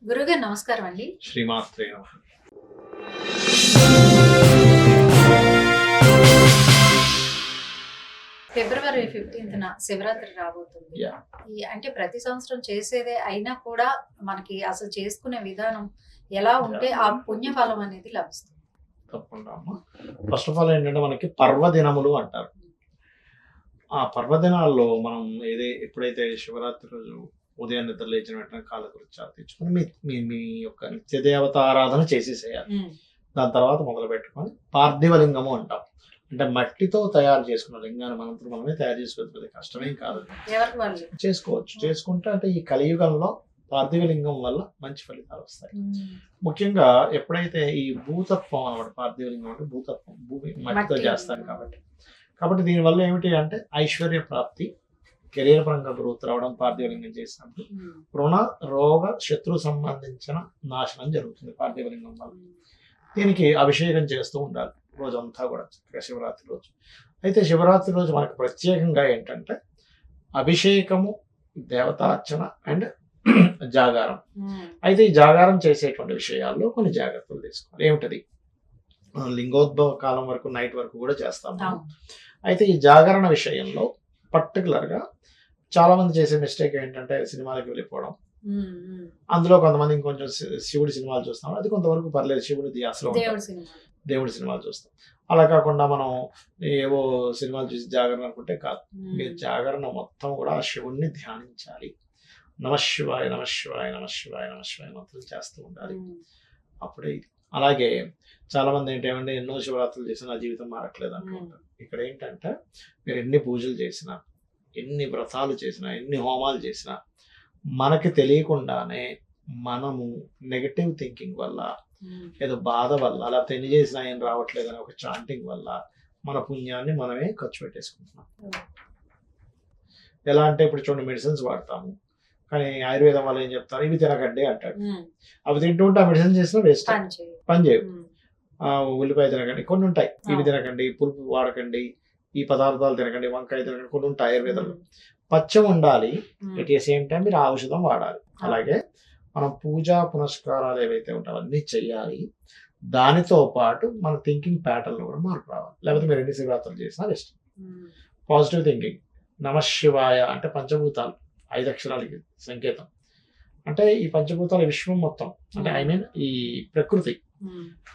గురుగారు నమస్కారం అండి. శ్రీమాత్రే నమః. ఫిబ్రవరి 15న శివరాత్రి రాబోతుంది. యాహ్! అంటే ప్రతి సంవత్సరం చేసేదే అయినా కూడా మనకి అసలు చేసుకునే విధానం ఎలా ఉంటే ఆ పుణ్యఫలం అనేది లభిస్తుంది. తప్పకుండా అమ్మా. ఫస్ట్ ఆఫ్ ఆల్ ఏంటంటే మనకి పర్వదినములు అంటారు. ఆ పర్వదినాల్లో మనం ఎప్పుడైతే శివరాత్రి రోజు ఉదయం నిద్ర లేచిన వెంటనే కాలకృత్యాలు తెచ్చుకొని మీ మీ మీ యొక్క నిత్య దేవత ఆరాధన చేసేసేయాలి. దాని తర్వాత మొదలు పెట్టుకొని పార్థివ లింగము అంటాం. అంటే మట్టితో తయారు చేసుకున్న లింగాన్ని మనంతరం మనమే తయారు చేసుకోవచ్చు. కష్టమేం కాదు. ఎవరికి వాళ్ళు చేసుకోవచ్చు. చేసుకుంటే అంటే ఈ కలియుగంలో పార్థివ లింగం వల్ల మంచి ఫలితాలు వస్తాయి. ముఖ్యంగా ఎప్పుడైతే ఈ భూతత్వం అన్నమాట, పార్థివ లింగం అంటే భూతత్వం, భూమి మట్టితో చేస్తారు కాబట్టి దీనివల్ల ఏమిటి అంటే ఐశ్వర్య ప్రాప్తి, కెరీర్ పరంగా గ్రోత్ రావడం పార్థివ లింగం చేసినప్పుడు, రుణ రోగ శత్రు సంబంధించిన నాశనం జరుగుతుంది పార్థివ లింగం వల్ల. దీనికి అభిషేకం చేస్తూ ఉండాలి రోజంతా కూడా, శివరాత్రి రోజు. అయితే శివరాత్రి రోజు మనకు ప్రత్యేకంగా ఏంటంటే అభిషేకము, దేవతార్చన అండ్ జాగారం. అయితే ఈ జాగారం చేసేటువంటి విషయాల్లో కొన్ని జాగ్రత్తలు తీసుకోవాలి. ఏమిటది? లింగోద్భవ కాలం వరకు, నైట్ వరకు కూడా చేస్తాము. అయితే ఈ జాగరణ విషయంలో పర్టికులర్గా చాలా మంది చేసే మిస్టేక్ ఏంటంటే సినిమాలకు వెళ్ళిపోవడం. అందులో కొంతమంది ఇంకొంచెం శివుడి సినిమాలు చూస్తాం, అది కొంతవరకు పర్లేదు, శివుడి ధ్యాసలో దేవుడి సినిమాలు చూస్తాం. అలా కాకుండా మనం ఏవో సినిమాలు చూసి జాగరణ అనుకుంటే కాదు. మీరు జాగరణ మొత్తం కూడా ఆ శివుణ్ణి ధ్యానించాలి. నమశివాయ నమశివాయ నమశివాయ నమశివాయ మంత్రం చేస్తూ ఉండాలి. అప్పుడే అలాగే చాలా మంది ఏంటంటే ఎన్నో శివరాత్రులు చేసినా నా జీవితం మారట్లేదు అనుకుంటారు. ఇక్కడ ఏంటంటే మీరు ఎన్ని పూజలు చేసినా, ఎన్ని వ్రతాలు చేసినా, ఎన్ని హోమాలు చేసినా మనకి తెలియకుండానే మనము నెగటివ్ థింకింగ్ వల్ల, ఏదో బాధ వల్ల, లేకపోతే ఎన్ని చేసినా ఏం రావట్లేదు అని ఒక చాంటింగ్ వల్ల మన పుణ్యాన్ని మనమే ఖర్చు పెట్టేసుకుంటున్నాం. ఎలా అంటే ఇప్పుడు చూడండి, మెడిసిన్స్ వాడతాము, కానీ ఆయుర్వేదం వాళ్ళు ఏం చెప్తారు, ఇవి తినకండి అంటాడు. అవి తింటూ ఉంటే ఆ మెడిసిన్ చేసినా వేస్ట్, పని చేయవు. ఉల్లిపాయ తినకండి, కొన్ని ఉంటాయి, ఇవి తినకండి, పులుపు వాడకండి, ఈ పదార్థాలు తినకండి, వంకాయ తినకండి, కొన్ని ఉంటాయి ఆయుర్వేదంలో. పచ్చం ఉండాలి, ఎట్ ద సేమ్ టైం మీరు ఔషధం వాడాలి. అలాగే మనం పూజా పునస్కారాలు ఏవైతే ఉంటాయో అన్నీ చెయ్యాలి. దానితో పాటు మన థింకింగ్ ప్యాటర్న్ కూడా మార్పు రావాలి. లేకపోతే మీరు ఎన్ని శివరాత్రులు చేసినా వేస్ట్. Positive thinking. నమశివాయ అంటే పంచభూతాలు, 5 అక్షరాలకి సంకేతం. అంటే ఈ పంచభూతాల విశ్వం మొత్తం, అంటే ఐ మీన్ ఈ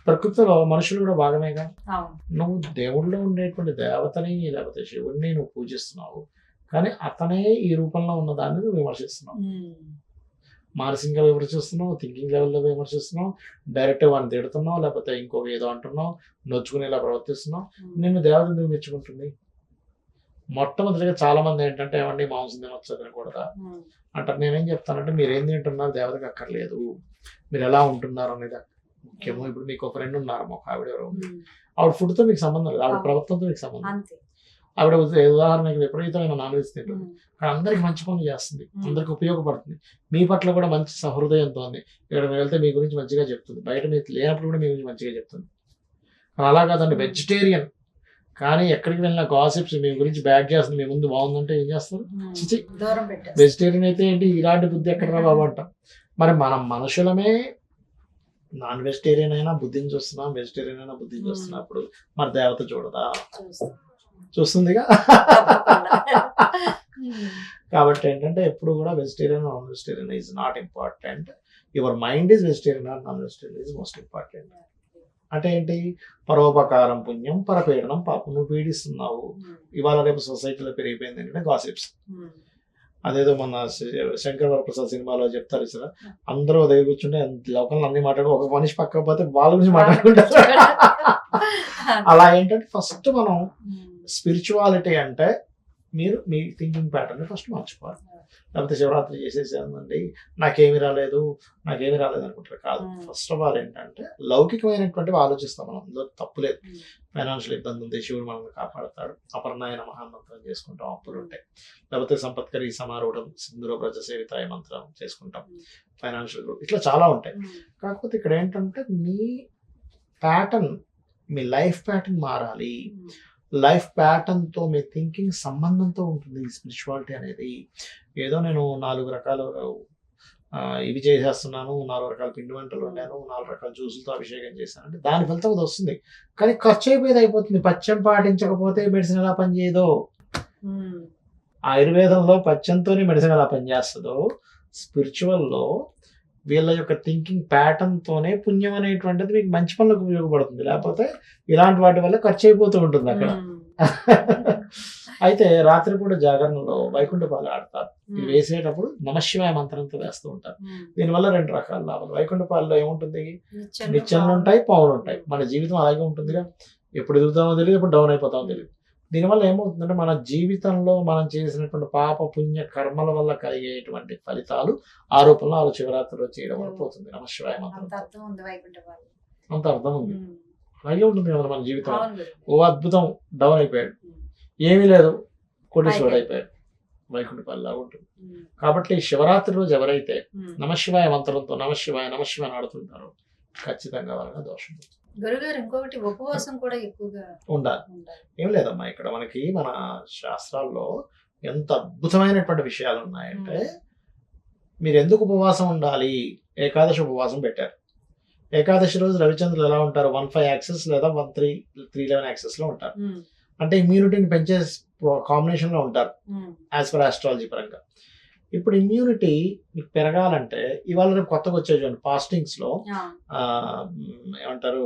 ప్రకృతిలో మనుషులు కూడా భాగమేగా. నువ్వు దేవుళ్ళలో ఉండేటువంటి దేవతని లేకపోతే శివుణ్ణి నువ్వు పూజిస్తున్నావు, కానీ అతనే ఈ రూపంలో ఉన్న దాన్ని నువ్వు విమర్శిస్తున్నావు. మానసికంగా విమర్శిస్తున్నావు, థింకింగ్ లెవెల్లో విమర్శిస్తున్నావు, డైరెక్ట్ వాడిని తిడుతున్నావు, లేకపోతే ఇంకొక ఏదో అంటున్నావు, నొచ్చుకునేలా ప్రవర్తిస్తున్నావు. నిన్ను దేవత ఎందుకు మెచ్చుకుంటుంది? మొట్టమొదటిగా చాలా మంది ఏంటంటే ఏమండి మాంసం తినొచ్చు, తినకూడదా అంటారు. నేనేం చెప్తానంటే మీరు ఏం తింటున్నారు దేవతకి అక్కర్లేదు, మీరు ఎలా ఉంటున్నారు అనేది ముఖ్యము. ఇప్పుడు మీకు ఒక ఫ్రెండ్ ఉన్నారు, ఒక ఆవిడ ఎవరో ఉంది, ఆవిడ ఫుడ్తో మీకు సంబంధం లేదు, ఆవిడ ప్రవర్తనతో మీకు సంబంధం. ఆవిడ ఉదాహరణకి విపరీతమైన నాన్ వెజ్ తింటుంది, కానీ అందరికి మంచి పనులు చేస్తుంది, అందరికి ఉపయోగపడుతుంది, మీ పట్ల కూడా మంచి సహృదయంతో ఉంది. ఇక్కడ వెళ్తే మీ గురించి మంచిగా చెప్తుంది, బయట మీరు లేనప్పుడు కూడా మీ గురించి మంచిగా చెప్తుంది. అలా కాదండి వెజిటేరియన్, కానీ ఎక్కడికి వెళ్ళినా గాసిప్స్ మీ గురించి బ్యాడ్ చేస్తుంది, మీ ముందు బాగుందంటే ఏం చేస్తారు? వెజిటేరియన్ అయితే ఏంటి ఇలాంటి బుద్ధి ఎక్కడ రా బాబు అంటాం. మరి మనం మనుషులమే నాన్ వెజిటేరియన్ అయినా బుద్ధిని చూస్తున్నాం, వెజిటేరియన్ అయినా బుద్ధిని చూస్తున్నప్పుడు మరి దేవత చూడదా? చూస్తుందిగా. కాబట్టి ఏంటంటే ఎప్పుడు కూడా vegetarian non vegetarian is not important. Your mind is vegetarian or non vegetarian is most important. అంటే ఏంటి? పరోపకారం పుణ్యం, పరపీడనం పాపం. నువ్వు పీడిస్తున్నావు. ఇవాళ రేపు సొసైటీలో పెరిగిపోయింది ఏంటంటే గాసిప్స్. అదేదో మన శంకర్ వరప్రసాద్ సినిమాలో చెప్తారు సార్, అందరూ దగ్గర కూర్చుంటే లోకంలో అన్ని మాట్లాడు, ఒక మనిషి పక్క పోతే వాళ్ళ గురించి మాట్లాడుకుంటారు. అలా ఏంటంటే ఫస్ట్ మనం స్పిరిచువాలిటీ అంటే మీరు మీ థింకింగ్ ప్యాటర్న్ ఫస్ట్ మార్చుకోవాలి. లేకపోతే శివరాత్రి చేసేసేదండి నాకేమి రాలేదు అనుకుంటారు. కాదు, ఫస్ట్ ఆఫ్ ఆల్ ఏంటంటే లౌకికమైనటువంటివి ఆలోచిస్తాం మనం, అందులో తప్పు లేదు. ఫైనాన్షియల్ ఇబ్బంది ఉంది, శివుడు మనల్ని కాపాడతాడు, అపర్ణాయన మహామంత్రం చేసుకుంటాం, అప్పులు ఉంటాయి. లేకపోతే సంపత్కరి సమారూఢం, సింధురో బ్రజ సేవితాయ మంత్రం చేసుకుంటాం, ఫైనాన్షియల్ గ్రోత్, ఇట్లా చాలా ఉంటాయి. కాకపోతే ఇక్కడ ఏంటంటే మీ ప్యాటర్న్, మీ లైఫ్ ప్యాటర్న్ మారాలి. లైఫ్ ప్యాటర్న్తో మీ థింకింగ్ సంబంధంతో ఉంటుంది ఈ స్పిరిచువాలిటీ అనేది. ఏదో నేను 4 రకాల ఇవి చేసేస్తున్నాను, 4 రకాల పిండి వంటలు వండాను, 4 రకాల జ్యూసులతో అభిషేకం చేశాను అంటే దాని ఫలితం అది వస్తుంది. కానీ ఖర్చు అయిపోయేది అయిపోతుంది. పథ్యం పాటించకపోతే మెడిసిన్ ఎలా పనిచేయదో, ఆయుర్వేదంలో పథ్యంతోనే మెడిసిన్ ఎలా పనిచేస్తుందో, స్పిరిచువల్లో వీళ్ళ యొక్క థింకింగ్ ప్యాటర్న్ తోనే పుణ్యం అనేటువంటిది మీకు మంచి పనులకు ఉపయోగపడుతుంది. లేకపోతే ఇలాంటి వాటి వల్ల ఖర్చు అయిపోతూ ఉంటుంది అక్కడ. అయితే రాత్రిపూట జాగరణలో వైకుంఠపాలు ఆడతారు. ఇది వేసేటప్పుడు నమశివాయ మంత్రంతో వేస్తూ ఉంటారు. దీనివల్ల 2 రకాల లాభాలు. వైకుంఠపాలలో ఏముంటుంది, నిత్యంలు ఉంటాయి, పావులు ఉంటాయి. మన జీవితం అలాగే ఉంటుందిగా, ఎప్పుడు ఎదుగుతామో తెలియదు, ఎప్పుడు డౌన్ అయిపోతామో తెలియదు. దీనివల్ల ఏమవుతుందంటే మన జీవితంలో మనం చేసినటువంటి పాప పుణ్య కర్మల వల్ల కలిగేటువంటి ఫలితాలు ఆ రూపంలో ఆ శివరాత్రిలో చేయడం వల్ల పోతుంది. నమశివాయ మంత్రం అంత అర్థం ఉంది. అలాగే ఉంటుంది కదా మన జీవితం. ఓ అద్భుతం, డౌన్ అయిపోయాడు, ఏమీ లేదు, కోటీశ్వరుడు అయిపోయాడు, వైకుంఠపాలిలా ఉంటుంది. కాబట్టి శివరాత్రి రోజు ఎవరైతే నమశివాయ మంత్రంతో నమశివాయ నమశివాయ ఆడుతుంటారో ఖచ్చితంగా వాళ్ళ దోషం గురుగారు. ఇంకొకటి ఉపవాసం కూడా ఎక్కువగా ఉండాలి. ఏం లేదమ్మా, ఇక్కడ మనకి మన శాస్త్రాల్లో ఎంత అద్భుతమైనటువంటి విషయాలు ఉన్నాయంటే, మీరు ఎందుకు ఉపవాసం ఉండాలి, ఏకాదశి ఉపవాసం పెట్టారు. ఏకాదశి రోజు రవిచంద్రులు ఎలా ఉంటారు, 1/5 యాక్సెస్ లేదా 311 యాక్సెస్ లో ఉంటారు. అంటే ఇమ్యూనిటీని పెంచే కాంబినేషన్ లో ఉంటారు యాజ్ పర్ ఆస్ట్రాలజీ పరంగా. ఇప్పుడు ఇమ్యూనిటీ మీకు పెరగాలంటే ఇవాళ రేపు కొత్తగా వచ్చే చూడండి, ఫాస్టింగ్స్ లో ఏమంటారు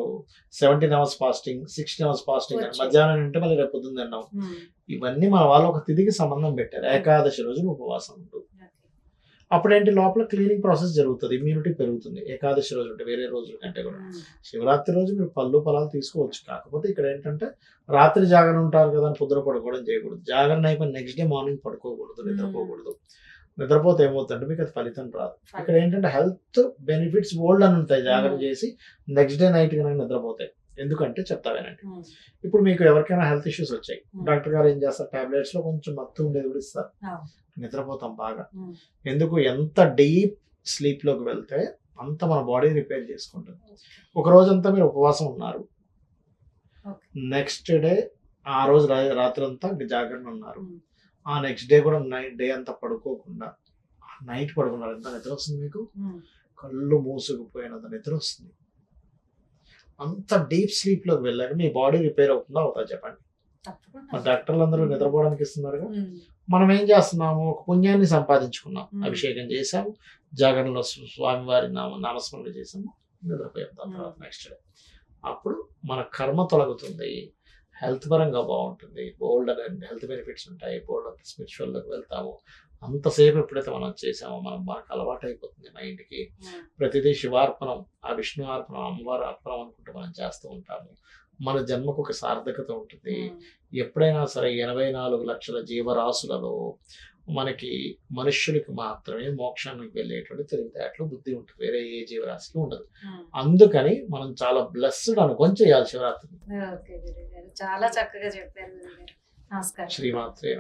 17 అవర్స్ ఫాస్టింగ్, 16 అవర్స్ ఫాస్టింగ్, మధ్యాహ్నం అంటే మళ్ళీ రేపు పొద్దున్న తిన్నాం. ఇవన్నీ మన వాళ్ళు ఒక తిథికి సంబంధం పెట్టారు. ఏకాదశి రోజులు ఉపవాసం ఉంటుంది. అప్పుడేంటి లోపల క్లీనింగ్ ప్రాసెస్ జరుగుతుంది, ఇమ్యూనిటీ పెరుగుతుంది. ఏకాదశి రోజు అంటే వేరే రోజుల కంటే కూడా. శివరాత్రి రోజు మీరు పళ్ళు ఫలాలు తీసుకోవచ్చు. కాకపోతే ఇక్కడ ఏంటంటే రాత్రి జాగరణ ఉంటారు కదా అని పొద్దున పడుకోవడం చేయకూడదు. జాగరణ అయిపోయిన నెక్స్ట్ డే మార్నింగ్ పడుకోకూడదు, నిద్రపోకూడదు. నిద్రపోతే ఏమవుతుందంటే మీకు అది ఫలితం రాదు. ఇక్కడ ఏంటంటే హెల్త్ బెనిఫిట్స్ ఓల్డ్ అని ఉంటాయి. జాగరణ చేసి నెక్స్ట్ డే నైట్ కనుక నిద్రపోతాయి. ఎందుకంటే చెప్తావేనండి, ఇప్పుడు మీకు ఎవరికైనా హెల్త్ ఇష్యూస్ వచ్చాయి, డాక్టర్ గారు ఏం చేస్తారు, టాబ్లెట్స్ లో కొంచెం మత్తు ఉండేది కూడా ఇస్తారు, నిద్రపోతాం బాగా. ఎందుకు, ఎంత డీప్ స్లీప్ లోకి వెళ్తే అంత మన బాడీ రిపేర్ చేసుకుంటుంది. ఒక రోజంతా మీరు ఉపవాసం ఉన్నారు, నెక్స్ట్ డే ఆ రోజు రాత్రి అంతా జాగరణ ఉన్నారు, ఆ నెక్స్ట్ డే కూడా నైట్ డే అంతా పడుకోకుండా నైట్ పడుకున్నారు, ఎంత నిద్ర వస్తుంది మీకు, కళ్ళు మూసుకుపోయినంత నిద్ర వస్తుంది. అంత డీప్ స్లీప్ లోకి వెళ్ళాక మీ బాడీ రిపేర్ అవుతుందా అవుతా చెప్పండి. డాక్టర్లు అందరూ నిద్రపోవడానికి ఇస్తున్నారుగా. మనం ఏం చేస్తున్నాము, ఒక పుణ్యాన్ని సంపాదించుకున్నాం, అభిషేకం చేసాము, జాగరణలో స్వామివారి నామస్మరణ చేసాము, నిద్రపోయాం. తర్వాత నెక్స్ట్ డే అప్పుడు మన కర్మ తొలగుతుంది, హెల్త్ పరంగా బాగుంటుంది, బోల్డ్ అండ్ హెల్త్ బెనిఫిట్స్ ఉంటాయి, బోల్డ్ అంత స్పిరిచువల్లోకి వెళ్తాము. అంతసేపు ఎప్పుడైతే మనం చేసామో మనకు అలవాటు అయిపోతుంది మైండ్కి. ప్రతిదీ శివార్పణం, ఆ విష్ణు అర్పణం, అమ్మవారి అర్పణం అనుకుంటూ మనం చేస్తూ ఉంటాము. మన జన్మకు ఒక సార్థకత ఉంటుంది. ఎప్పుడైనా సరే 84 లక్షల జీవరాశులలో మనకి మనుష్యులకి మాత్రమే మోక్షానికి వెళ్ళేటువంటి తెలివితేటలు బుద్ధి ఉంటుంది, వేరే ఏ జీవరాశికి ఉండదు. అందుకని మనం చాలా బ్లెస్డ్ అనుకొని చేయాలి శివరాత్రి. చాలా చక్కగా చెప్పారు. నమస్కారం. శ్రీమాత్రే.